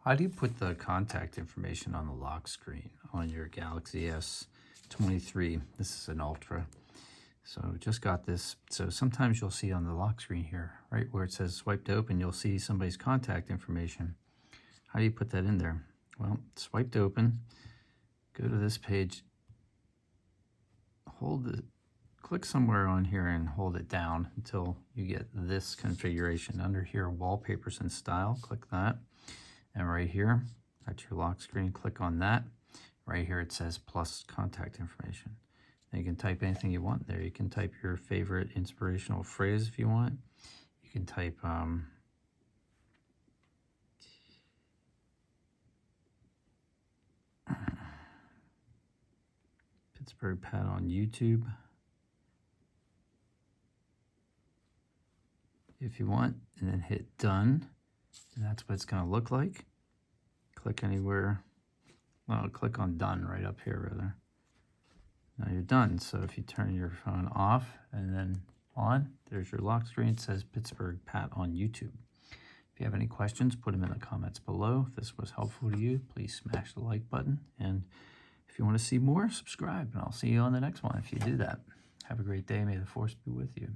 How do you put the contact information on the lock screen on your Galaxy S23? This is an Ultra. So just got this. So sometimes you'll see on the lock screen here, right where it says swipe to open, you'll see somebody's contact information. How do you put that in there? Well, swipe to open, go to this page, click somewhere on here and hold it down until you get this configuration. Under here, wallpapers and style, click that. And right here, that's your lock screen, click on that. Right here it says plus contact information. And you can type anything you want there. You can type your favorite inspirational phrase if you want. You can type Pittsburgh Pat on YouTube if you want, and then hit done. And that's what it's going to look like. Click anywhere. Well, click on done right up here, rather. Now you're done. So if you turn your phone off and then on, there's your lock screen. It says Pittsburgh Pat on YouTube. If you have any questions, put them in the comments below. If this was helpful to you, please smash the like button. And if you want to see more, subscribe. And I'll see you on the next one if you do that. Have a great day. May the force be with you.